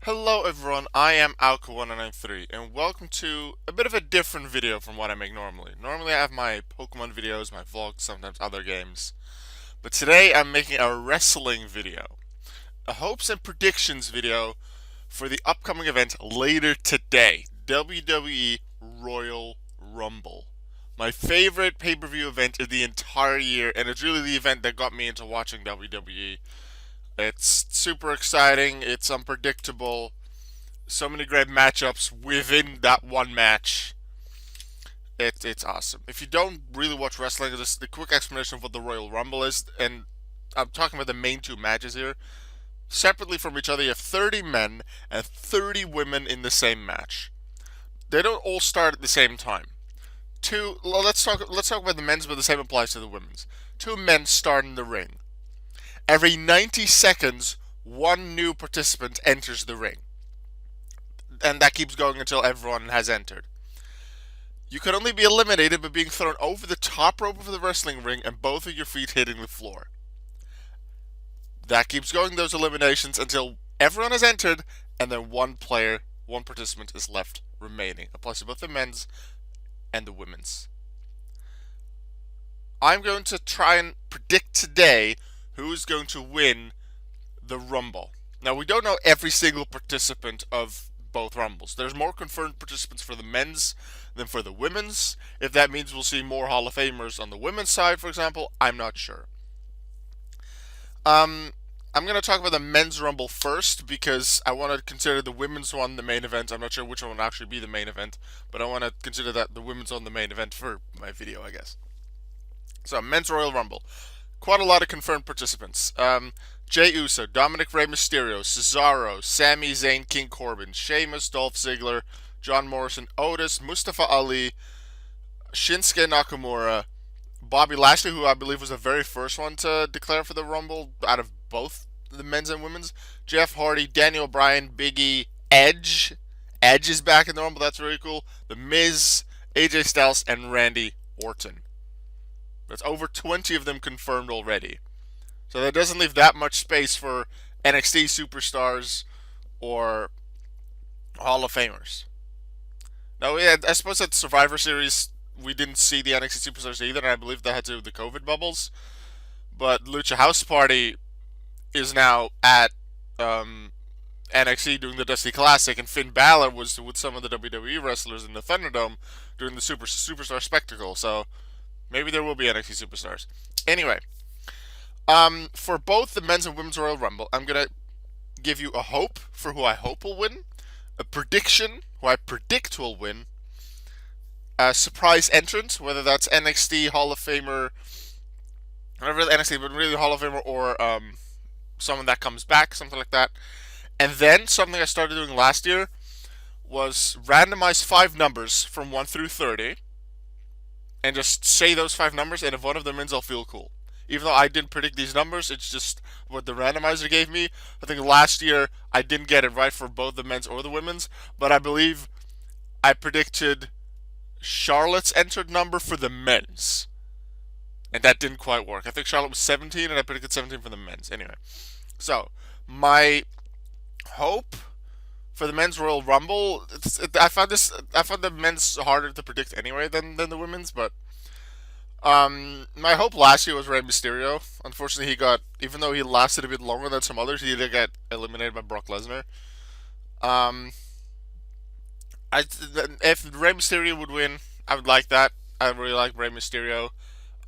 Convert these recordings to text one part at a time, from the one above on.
Hello everyone, I am Alka1993 and welcome to a bit of a different video from what I make normally. Normally I have my Pokemon videos, my vlogs, sometimes other games. But today I'm making a wrestling video. A hopes and predictions video for the upcoming event later today. WWE Royal Rumble. My favorite pay-per-view event of the entire year, and it's really the event that got me into watching WWE. It's super exciting, it's unpredictable, so many great matchups within that one match. It's awesome. If you don't really watch wrestling, just the quick explanation of what the Royal Rumble is, and I'm talking about the main two matches here. Separately from each other, you have 30 men and 30 women in the same match. They don't all start at the same time. Let's talk about the men's, but the same applies to the women's. Two men start in the ring. Every 90 seconds, one new participant enters the ring. And that keeps going until everyone has entered. You can only be eliminated by being thrown over the top rope of the wrestling ring and both of your feet hitting the floor. That keeps going, those eliminations, until everyone has entered and then one participant is left remaining. Applies to both the men's and the women's. I'm going to try and predict today who's going to win the Rumble. Now, we don't know every single participant of both Rumbles. There's more confirmed participants for the men's than for the women's. If that means we'll see more Hall of Famers on the women's side, for example, I'm not sure. I'm going to talk about the men's Rumble first because I want to consider the women's one the main event. I'm not sure which one will actually be the main event, but I want to consider that the women's one the main event for my video, I guess. So, men's Royal Rumble. Quite a lot of confirmed participants. Jey Uso, Dominic Rey Mysterio, Cesaro, Sami Zayn, King Corbin, Sheamus, Dolph Ziggler, John Morrison, Otis, Mustafa Ali, Shinsuke Nakamura, Bobby Lashley, who I believe was the very first one to declare for the Rumble out of both the men's and women's, Jeff Hardy, Daniel Bryan, Big E, Edge. Edge is back in the Rumble, that's really cool. The Miz, AJ Styles, and Randy Orton. That's over 20 of them confirmed already. So that doesn't leave that much space for NXT superstars or Hall of Famers. Now, yeah, I suppose at Survivor Series, we didn't see the NXT superstars either, and I believe that had to do with the COVID bubbles. But Lucha House Party is now at NXT doing the Dusty Classic, and Finn Balor was with some of the WWE wrestlers in the Thunderdome during the Superstar Spectacle. So maybe there will be NXT superstars. Anyway, for both the men's and women's Royal Rumble, I'm gonna give you a hope for who I hope will win, a prediction who I predict will win, a surprise entrant, whether that's NXT Hall of Famer, not really NXT, but really Hall of Famer, or someone that comes back, something like that. And then something I started doing last year was randomize 5 numbers from 1 through 30, and just say those 5 numbers, and if one of them wins, I'll feel cool. Even though I didn't predict these numbers, it's just what the randomizer gave me. I think last year I didn't get it right for both the men's or the women's, but I believe I predicted Charlotte's entered number for the men's. And that didn't quite work. I think Charlotte was 17, and I predicted 17 for the men's. Anyway, so my hope for the men's Royal Rumble, I found the men's harder to predict anyway than the women's, but my hope last year was Rey Mysterio. Unfortunately, even though he lasted a bit longer than some others, he did get eliminated by Brock Lesnar. Um, if Rey Mysterio would win, I would like that. I really like Rey Mysterio.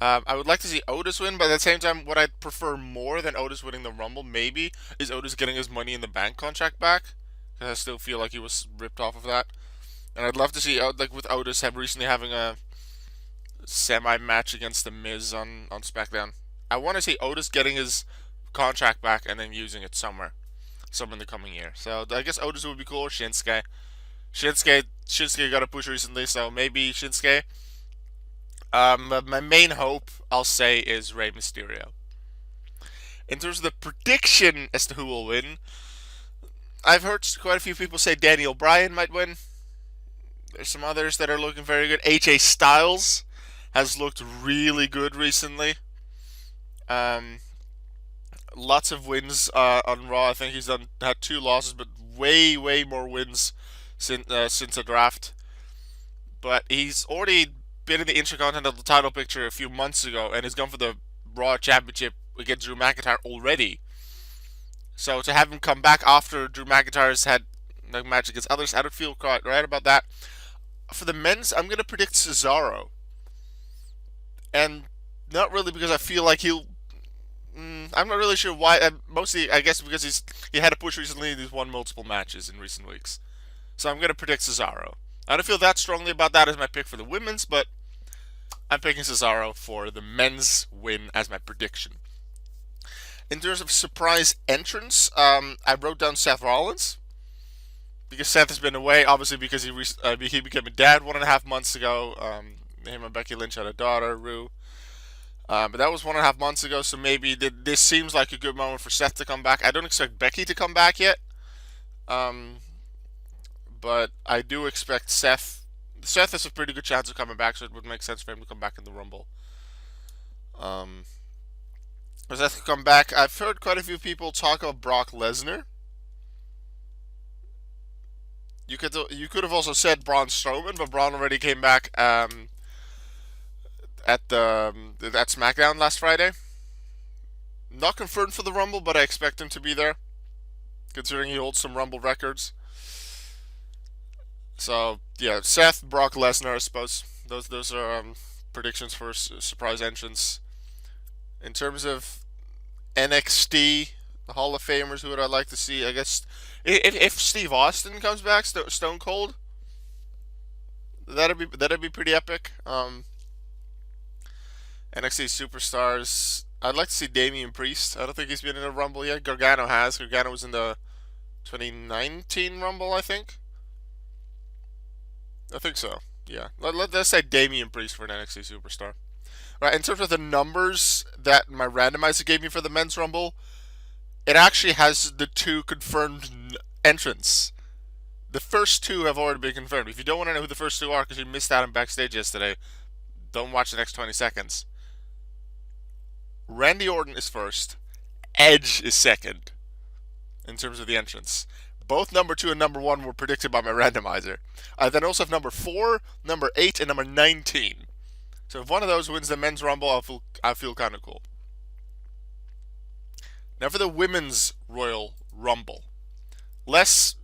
I would like to see Otis win, but at the same time, what I'd prefer more than Otis winning the Rumble, maybe, is Otis getting his Money in the Bank contract back. Because I still feel like he was ripped off of that. And I'd love to see, like with Otis, recently having a semi-match against The Miz on SmackDown. I want to see Otis getting his contract back and then using it somewhere in the coming year. So I guess Otis would be cool, or Shinsuke. Shinsuke got a push recently, so maybe Shinsuke. My main hope, I'll say, is Rey Mysterio. In terms of the prediction as to who will win, I've heard quite a few people say Daniel Bryan might win. There's some others that are looking very good. AJ Styles has looked really good recently. Lots of wins on Raw. I think he's had 2 losses, but way, way more wins since the draft. But he's already been in the Intercontinental title picture a few months ago, and he's gone for the Raw Championship against Drew McIntyre already. So to have him come back after Drew McIntyre's had a match against others, I don't feel quite right about that. For the men's, I'm going to predict Cesaro. And not really because I feel like he'll... I'm not really sure why. Mostly, I guess, because he had a push recently and he's won multiple matches in recent weeks. So I'm going to predict Cesaro. I don't feel that strongly about that as my pick for the women's, but I'm picking Cesaro for the men's win as my prediction. In terms of surprise entrance, I wrote down Seth Rollins. Because Seth has been away, obviously because he became a dad 1.5 months ago. Him and Becky Lynch had a daughter, Rue. But that was 1.5 months ago, so maybe this seems like a good moment for Seth to come back. I don't expect Becky to come back yet. But I do expect Seth. Seth has a pretty good chance of coming back, so it would make sense for him to come back in the Rumble. For Seth to come back, I've heard quite a few people talk about Brock Lesnar. You could have also said Braun Strowman, but Braun already came back at SmackDown last Friday. Not confirmed for the Rumble, but I expect him to be there, considering he holds some Rumble records. So yeah, Seth, Brock Lesnar, I suppose. Those are predictions for surprise entrance. In terms of NXT, the Hall of Famers, who would I like to see? I guess if Steve Austin comes back, Stone Cold, that'd be pretty epic. NXT superstars, I'd like to see Damian Priest. I don't think he's been in a Rumble yet. Gargano has. Gargano was in the 2019 Rumble, I think. I think so. Yeah. Let's say Damian Priest for an NXT superstar. Right. In terms of the numbers that my randomizer gave me for the men's Rumble, it actually has the 2 confirmed entrants. The first 2 have already been confirmed. If you don't want to know who the first 2 are because you missed out on backstage yesterday, don't watch the next 20 seconds. Randy Orton is first. Edge is second in terms of the entrance. Both number 2 and number 1 were predicted by my randomizer. I then also have number 4, number 8, and number 19. So if one of those wins the men's Rumble, I'll feel kind of cool. Now for the women's Royal Rumble. Less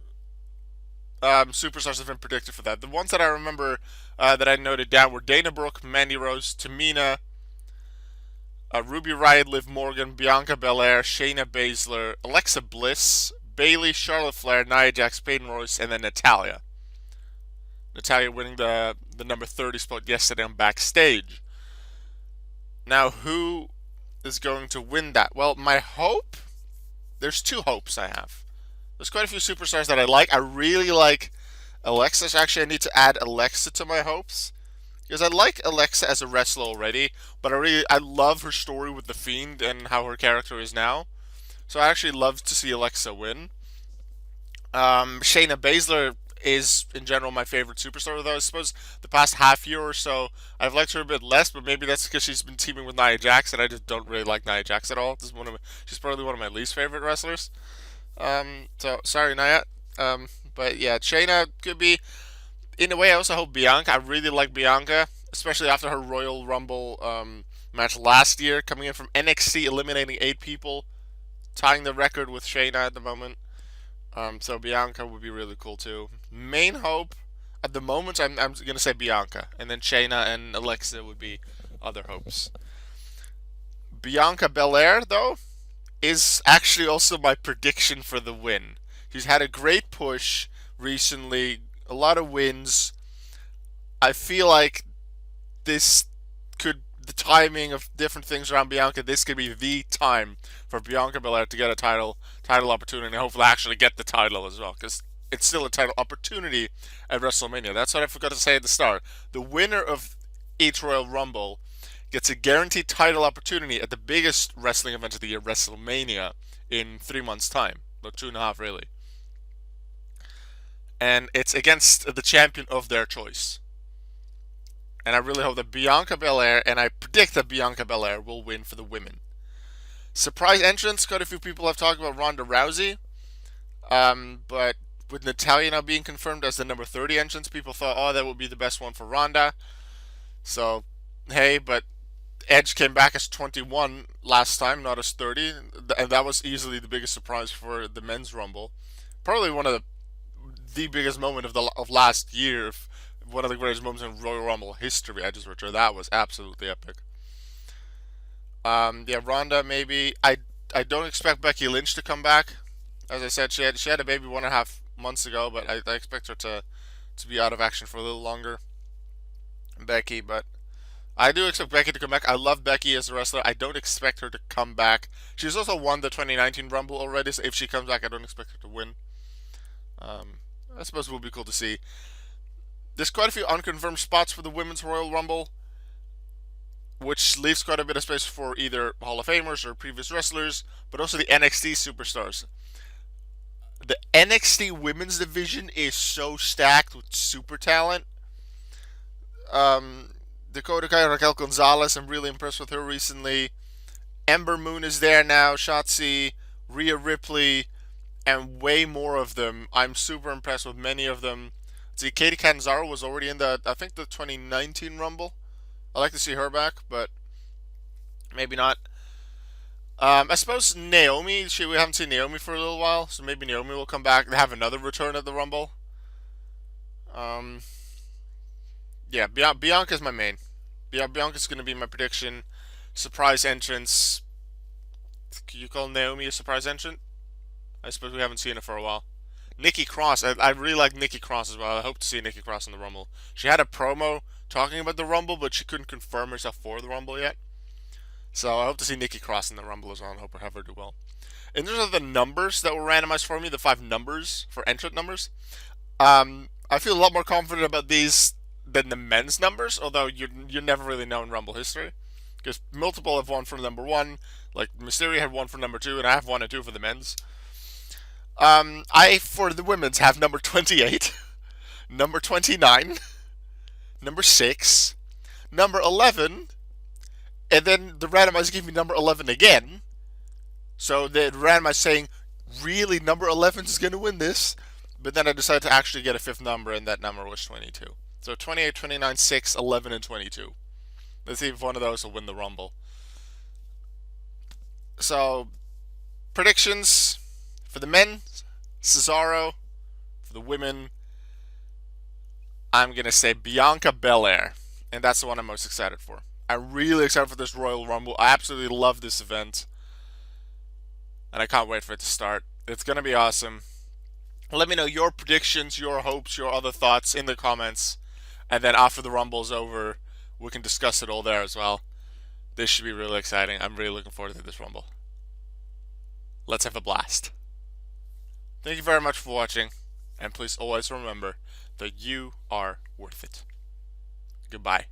superstars have been predicted for that. The ones that I remember that I noted down were Dana Brooke, Mandy Rose, Tamina, Ruby Riott, Liv Morgan, Bianca Belair, Shayna Baszler, Alexa Bliss, Bayley, Charlotte Flair, Nia Jax, Peyton Royce, and then Natalya. Natalya winning the number 30 spot yesterday on Backstage. Now, who is going to win that? Well, my hope... There's 2 hopes I have. There's quite a few superstars that I like. I really like Alexa. Actually, I need to add Alexa to my hopes. Because I like Alexa as a wrestler already, but I love her story with The Fiend and how her character is now. So I actually love to see Alexa win. Shayna Baszler is, in general, my favorite superstar, though I suppose the past half year or so, I've liked her a bit less, but maybe that's because she's been teaming with Nia Jax, and I just don't really like Nia Jax at all. She's probably one of my least favorite wrestlers. So, sorry, Nia. But yeah, Shayna could be... In a way, I also hope Bianca. I really like Bianca, especially after her Royal Rumble match last year, coming in from NXT, eliminating 8 people, tying the record with Shayna at the moment. So Bianca would be really cool too. Main hope at the moment, I'm gonna say Bianca, and then Shayna and Alexa would be other hopes. Bianca Belair, though, is actually also my prediction for the win. She's had a great push recently, a lot of wins. I feel like the timing of different things around Bianca, this could be the time for Bianca Belair to get a title opportunity and hopefully actually get the title as well, because it's still a title opportunity at WrestleMania. That's what I forgot to say at the start. The winner of each Royal Rumble gets a guaranteed title opportunity at the biggest wrestling event of the year, WrestleMania, in 3 months' time. About 2.5, really. And it's against the champion of their choice. And I really hope that Bianca Belair, and I predict that Bianca Belair will win for the women. Surprise entrance, quite a few people have talked about Ronda Rousey. But with Natalia now being confirmed as the number 30 entrance, people thought, oh, that would be the best one for Ronda. So, hey, but Edge came back as 21 last time, not as 30, and that was easily the biggest surprise for the men's Rumble. Probably one of the biggest moment of last year, one of the greatest moments in Royal Rumble history. I just returned. That was absolutely epic. Yeah, Ronda maybe. I don't expect Becky Lynch to come back. As I said, she had a baby 1.5 months ago, but I expect her to be out of action for a little longer. Becky, but I do expect Becky to come back. I love Becky as a wrestler. I don't expect her to come back. She's also won the 2019 Rumble already, so if she comes back, I don't expect her to win. I suppose it will be cool to see. There's quite a few unconfirmed spots for the Women's Royal Rumble, which leaves quite a bit of space for either Hall of Famers or previous wrestlers, but also the NXT superstars. The NXT Women's Division is so stacked with super talent. Dakota Kai, Raquel Gonzalez, I'm really impressed with her recently. Ember Moon is there now, Shotzi, Rhea Ripley, and way more of them. I'm super impressed with many of them. See, Katie Catanzaro was already in I think the 2019 Rumble. I'd like to see her back, but maybe not. I suppose Naomi, we haven't seen Naomi for a little while, so maybe Naomi will come back. They have another return at the Rumble. Yeah, Bianca's my main. Bianca's going to be my prediction. Surprise entrance. Can you call Naomi a surprise entrant? I suppose we haven't seen her for a while. Nikki Cross. I really like Nikki Cross as well. I hope to see Nikki Cross in the Rumble. She had a promo talking about the Rumble, but she couldn't confirm herself for the Rumble yet. So I hope to see Nikki Cross in the Rumble as well, and hope I have her do well. In terms of the numbers that were randomized for me, the 5 numbers for entrant numbers, I feel a lot more confident about these than the men's numbers, although you never really know in Rumble history. Because multiple have won for number 1, like Mysterio had 1 for number 2, and I have 1 and 2 for the men's. I, for the women's, have number 28, number 29, number 6, number 11, and then the randomizer gave me number 11 again. So the randomizer saying, really, number 11 is going to win this? But then I decided to actually get a 5th number, and that number was 22. So 28, 29, 6, 11, and 22. Let's see if one of those will win the Rumble. So, predictions for the men, Cesaro. For the women, I'm going to say Bianca Belair. And that's the one I'm most excited for. I'm really excited for this Royal Rumble. I absolutely love this event. And I can't wait for it to start. It's going to be awesome. Let me know your predictions, your hopes, your other thoughts in the comments. And then after the Rumble's over, we can discuss it all there as well. This should be really exciting. I'm really looking forward to this Rumble. Let's have a blast. Thank you very much for watching. And please always remember that you are worth it. Goodbye.